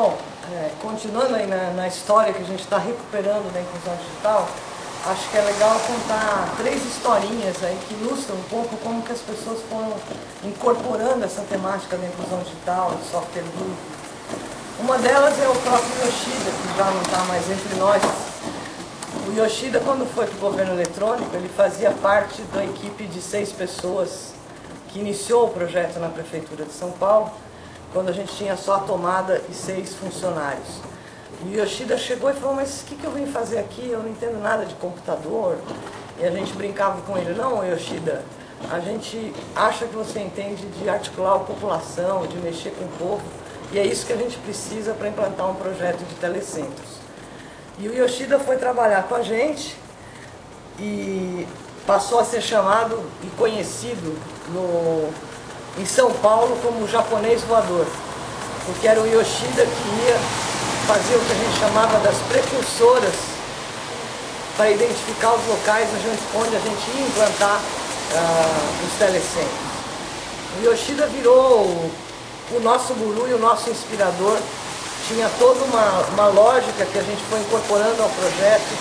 Bom, continuando aí na história que a gente está recuperando da inclusão digital, acho que é legal contar 3 historinhas aí que ilustram um pouco como que as pessoas foram incorporando essa temática da inclusão digital, do software livre. Uma delas é o próprio Yoshida, que já não está mais entre nós. O Yoshida, quando foi para o governo eletrônico, ele fazia parte da equipe de 6 pessoas que iniciou o projeto na Prefeitura de São Paulo, quando a gente tinha só a tomada e 6 funcionários. E o Yoshida chegou e falou, mas o que eu vim fazer aqui? Eu não entendo nada de computador. E a gente brincava com ele, não, Yoshida, a gente acha que você entende de articular a população, de mexer com o povo, e é isso que a gente precisa para implantar um projeto de telecentros. E o Yoshida foi trabalhar com a gente e passou a ser chamado e conhecido em São Paulo como o japonês voador, porque era o Yoshida que ia fazer o que a gente chamava das precursoras para identificar os locais onde a gente ia implantar os telecentros. O Yoshida virou o nosso guru e o nosso inspirador. Tinha toda uma lógica que a gente foi incorporando ao projeto,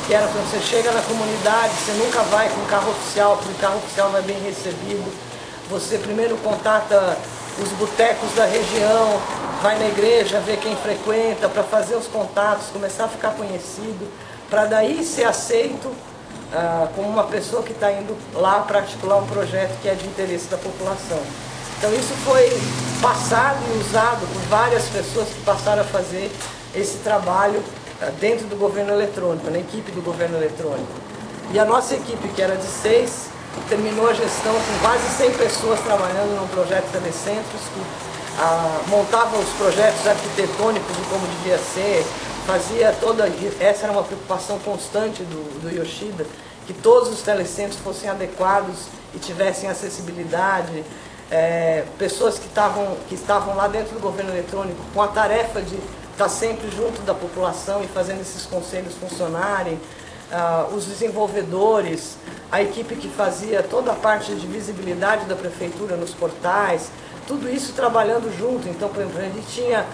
que era quando você chega na comunidade, você nunca vai com carro oficial, porque o carro oficial não é bem recebido. Você primeiro contata os botecos da região, vai na igreja, vê quem frequenta, para fazer os contatos, começar a ficar conhecido, para daí ser aceito como uma pessoa que está indo lá para articular um projeto que é de interesse da população. Então isso foi passado e usado por várias pessoas que passaram a fazer esse trabalho dentro do governo eletrônico, na equipe do governo eletrônico. E a nossa equipe, que era de 6, terminou a gestão com quase 100 pessoas trabalhando num projeto de telecentros, que montava os projetos arquitetônicos de como devia ser, fazia toda... Essa era uma preocupação constante do Yoshida, que todos os telecentros fossem adequados e tivessem acessibilidade. Pessoas que estavam lá dentro do governo eletrônico com a tarefa de estar sempre junto da população e fazendo esses conselhos funcionarem, os desenvolvedores, a equipe que fazia toda a parte de visibilidade da prefeitura nos portais, tudo isso trabalhando junto. Então, por exemplo, a gente tinha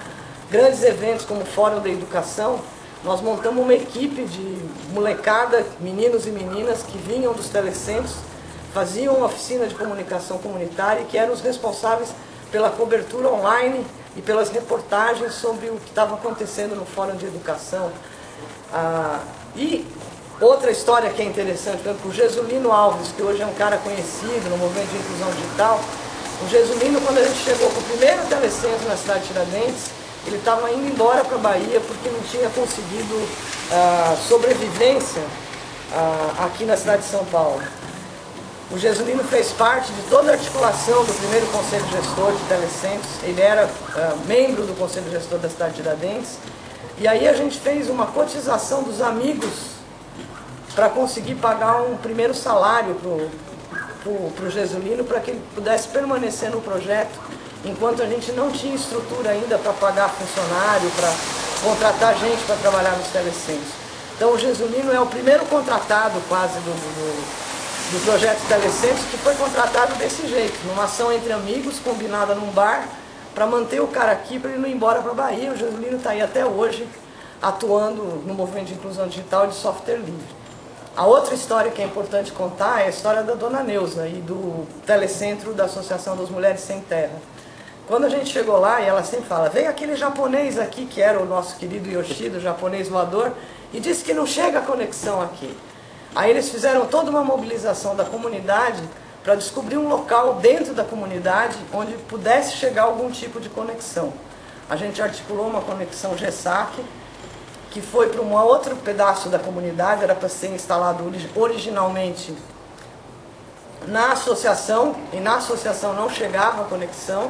grandes eventos como o Fórum da Educação, nós montamos uma equipe de molecada, meninos e meninas que vinham dos telecentros, faziam uma oficina de comunicação comunitária e que eram os responsáveis pela cobertura online e pelas reportagens sobre o que estava acontecendo no Fórum de Educação. E outra história que é interessante, por exemplo, o Jesulino Alves, que hoje é um cara conhecido no movimento de inclusão digital. O Jesulino, quando a gente chegou com o primeiro telecentro na cidade de Tiradentes, ele estava indo embora para a Bahia porque não tinha conseguido sobrevivência aqui na cidade de São Paulo. O Jesulino fez parte de toda a articulação do primeiro Conselho Gestor de Telecentros, ele era membro do Conselho Gestor da cidade de Tiradentes, e aí a gente fez uma cotização dos amigos para conseguir pagar um primeiro salário para o Jesulino, para que ele pudesse permanecer no projeto, enquanto a gente não tinha estrutura ainda para pagar funcionário, para contratar gente para trabalhar nos telecentros. Então o Jesulino é o primeiro contratado quase do projeto Telecentros, que foi contratado desse jeito, numa ação entre amigos, combinada num bar, para manter o cara aqui, para ele não ir embora para a Bahia. O Jesulino está aí até hoje, atuando no movimento de inclusão digital e de software livre. A outra história que é importante contar é a história da Dona Neuza e do telecentro da Associação das Mulheres Sem Terra. Quando a gente chegou lá, e ela sempre fala, veio aquele japonês aqui, que era o nosso querido Yoshida, o japonês voador, e disse que não chega a conexão aqui. Aí eles fizeram toda uma mobilização da comunidade para descobrir um local dentro da comunidade onde pudesse chegar algum tipo de conexão. A gente articulou uma conexão GESAC, que foi para um outro pedaço da comunidade, era para ser instalado originalmente na associação, e na associação não chegava a conexão.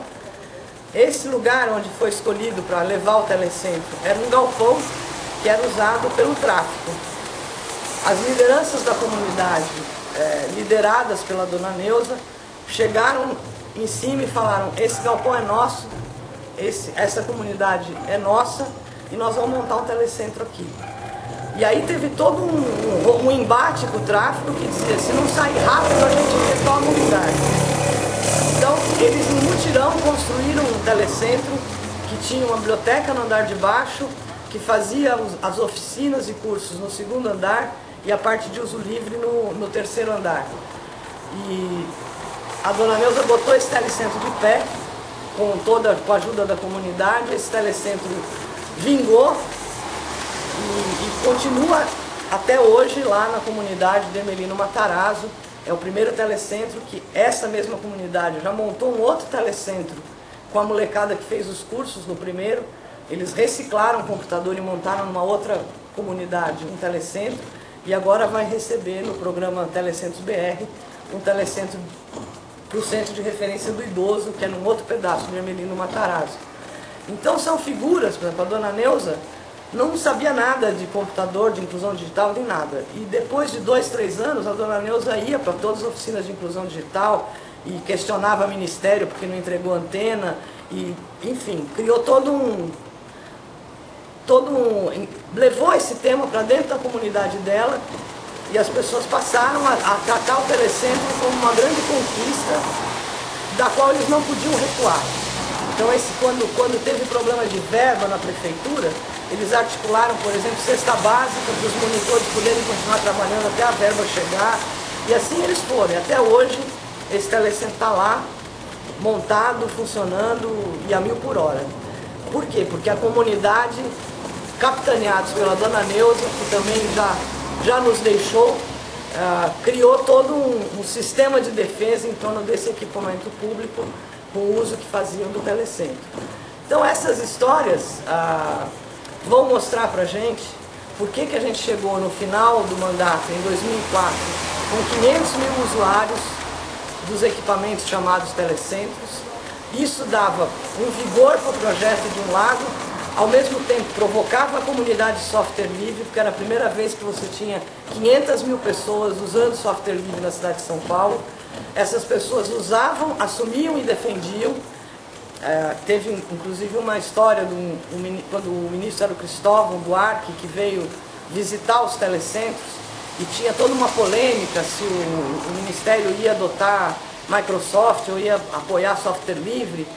Esse lugar onde foi escolhido para levar o telecentro era um galpão que era usado pelo tráfico. As lideranças da comunidade, lideradas pela Dona Neuza, chegaram em cima e falaram, esse galpão é nosso, essa comunidade é nossa, e nós vamos montar um telecentro aqui. E aí teve todo um embate com o tráfico que dizia, se não sair rápido a gente retoma o lugar. Então eles no mutirão construíram um telecentro que tinha uma biblioteca no andar de baixo, que fazia as oficinas e cursos no segundo andar e a parte de uso livre no terceiro andar. E a dona Neuza botou esse telecentro de pé, com a ajuda da comunidade. Esse telecentro vingou e continua até hoje lá na comunidade de Ermelino Matarazzo. É o primeiro telecentro que essa mesma comunidade já montou um outro telecentro com a molecada que fez os cursos no primeiro. Eles reciclaram o computador e montaram numa outra comunidade um telecentro, e agora vai receber no programa Telecentros BR um telecentro para o Centro de Referência do Idoso, que é num outro pedaço de Ermelino Matarazzo. Então são figuras, por exemplo, a dona Neuza não sabia nada de computador, de inclusão digital, nem nada. E depois de 2, 3 anos, a dona Neuza ia para todas as oficinas de inclusão digital e questionava o ministério porque não entregou antena, e, enfim, criou levou esse tema para dentro da comunidade dela, e as pessoas passaram a tratar o telecentro como uma grande conquista da qual eles não podiam recuar. Então, quando teve problema de verba na prefeitura, eles articularam, por exemplo, cesta básica para os monitores poderem continuar trabalhando até a verba chegar, e assim eles foram. E até hoje, esse telecentro está lá, montado, funcionando e a 1000 por hora. Por quê? Porque a comunidade, capitaneados pela dona Neuza, que também já nos deixou, criou todo um sistema de defesa em torno desse equipamento público, com o uso que faziam do telecentro. Então essas histórias vão mostrar para a gente por que a gente chegou no final do mandato, em 2004, com 500 mil usuários dos equipamentos chamados telecentros. Isso dava um vigor para o projeto de um lado, ao mesmo tempo provocava a comunidade de software livre, porque era a primeira vez que você tinha 500 mil pessoas usando software livre na cidade de São Paulo. Essas pessoas usavam, assumiam e defendiam. Teve inclusive uma história quando o ministro era o Cristóvão Buarque, que veio visitar os telecentros, e tinha toda uma polêmica se o Ministério ia adotar Microsoft ou ia apoiar software livre.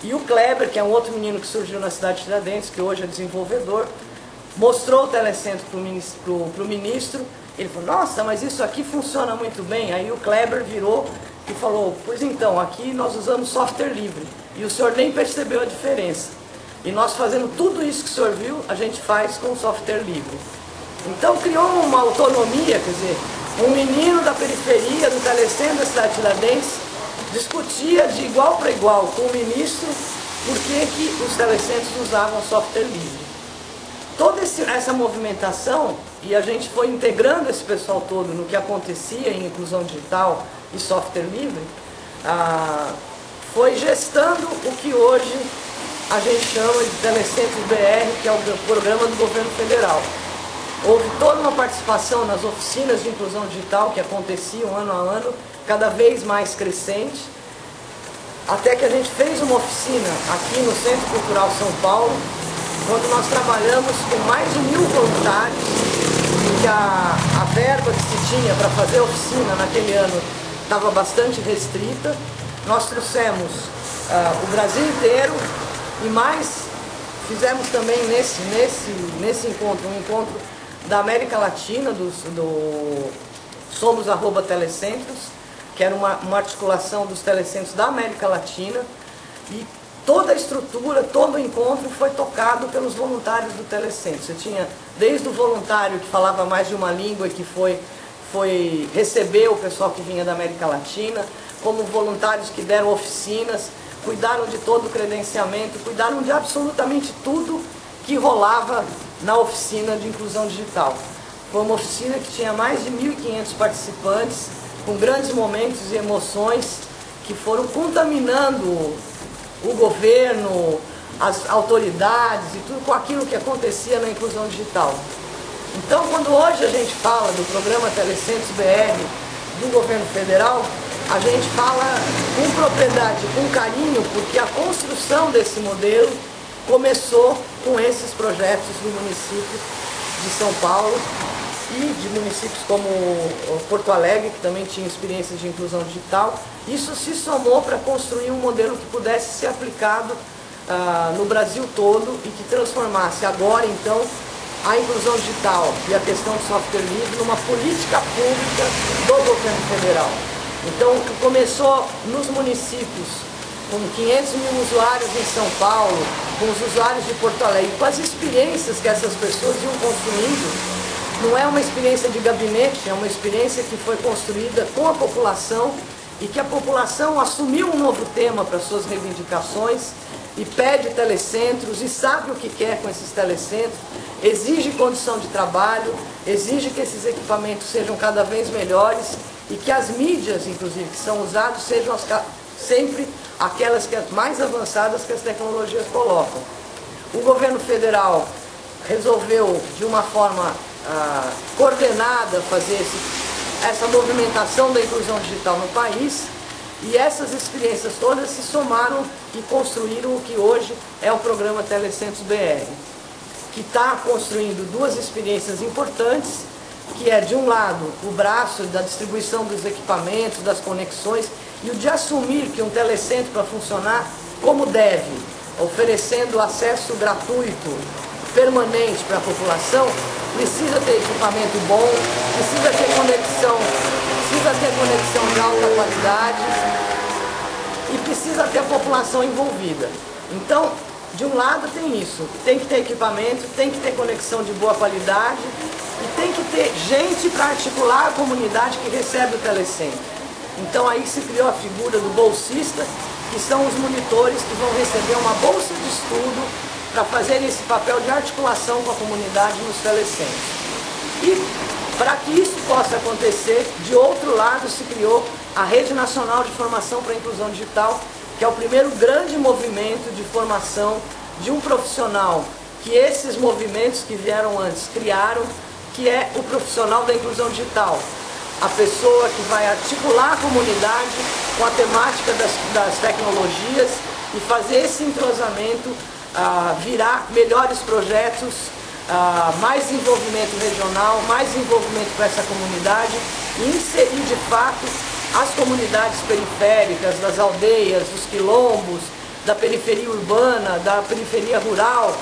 E o Kleber, que é um outro menino que surgiu na cidade de Tiradentes, que hoje é desenvolvedor, mostrou o telecentro para o ministro. Ele falou: nossa, mas isso aqui funciona muito bem. Aí o Kleber virou e falou: pois então, aqui nós usamos software livre e o senhor nem percebeu a diferença. E nós fazendo tudo isso que o senhor viu, a gente faz com software livre. Então criou uma autonomia, quer dizer, um menino da periferia, do telecentro da cidade de Tiradentes, discutia de igual para igual com o ministro por que os telecentros usavam software livre. Toda essa movimentação, e a gente foi integrando esse pessoal todo no que acontecia em inclusão digital e software livre, foi gestando o que hoje a gente chama de Telecentros BR, que é o programa do governo federal. Houve toda uma participação nas oficinas de inclusão digital que aconteciam ano a ano, cada vez mais crescente, até que a gente fez uma oficina aqui no Centro Cultural São Paulo, onde nós trabalhamos com mais de 1000 voluntários, porque a verba que se tinha para fazer a oficina naquele ano estava bastante restrita. Nós trouxemos o Brasil inteiro e mais, fizemos também nesse encontro, um encontro da América Latina, do Somos @Telecentros, que era uma articulação dos telecentros da América Latina, e toda a estrutura, todo o encontro foi tocado pelos voluntários do telecentro. Você tinha desde o voluntário que falava mais de uma língua e que foi receber o pessoal que vinha da América Latina, como voluntários que deram oficinas, cuidaram de todo o credenciamento, cuidaram de absolutamente tudo que rolava na oficina de inclusão digital. Foi uma oficina que tinha mais de 1.500 participantes, com grandes momentos e emoções que foram contaminando o governo, as autoridades e tudo com aquilo que acontecia na inclusão digital. Então, quando hoje a gente fala do programa Telecentros BR do governo federal, a gente fala com propriedade, com carinho, porque a construção desse modelo começou com esses projetos do município de São Paulo e de municípios como Porto Alegre, que também tinha experiências de inclusão digital. Isso se somou para construir um modelo que pudesse ser aplicado no Brasil todo e que transformasse agora, então, a inclusão digital e a questão do software livre numa política pública do governo federal. Então, começou nos municípios, com 500 mil usuários em São Paulo, com os usuários de Porto Alegre, com as experiências que essas pessoas iam construindo. Não é uma experiência de gabinete, é uma experiência que foi construída com a população e que a população assumiu um novo tema para suas reivindicações e pede telecentros e sabe o que quer com esses telecentros, exige condição de trabalho, exige que esses equipamentos sejam cada vez melhores e que as mídias, inclusive, que são usadas, sejam sempre aquelas que mais avançadas que as tecnologias colocam. O governo federal resolveu, de uma forma coordenada, fazer essa movimentação da inclusão digital no país, e essas experiências todas se somaram e construíram o que hoje é o programa Telecentros BR, que está construindo duas experiências importantes, que é, de um lado, o braço da distribuição dos equipamentos, das conexões, e o de assumir que um telecentro, para funcionar como deve, oferecendo acesso gratuito, permanente para a população, precisa ter equipamento bom, precisa ter conexão de alta qualidade e precisa ter a população envolvida. Então, de um lado tem isso, tem que ter equipamento, tem que ter conexão de boa qualidade e tem que ter gente para articular a comunidade que recebe o telecentro. Então aí se criou a figura do bolsista, que são os monitores que vão receber uma bolsa de estudo para fazerem esse papel de articulação com a comunidade nos telecentros. E para que isso possa acontecer, de outro lado se criou a Rede Nacional de Formação para a Inclusão Digital, que é o primeiro grande movimento de formação de um profissional que esses movimentos que vieram antes criaram, que é o profissional da inclusão digital. A pessoa que vai articular a comunidade com a temática das tecnologias e fazer esse entrosamento virar melhores projetos, mais desenvolvimento regional, mais desenvolvimento para essa comunidade e inserir de fato as comunidades periféricas, das aldeias, dos quilombos, da periferia urbana, da periferia rural,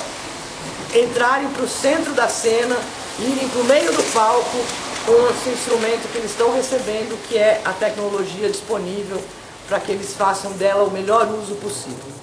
entrarem para o centro da cena, irem para o meio do palco com esse instrumento que eles estão recebendo, que é a tecnologia disponível para que eles façam dela o melhor uso possível.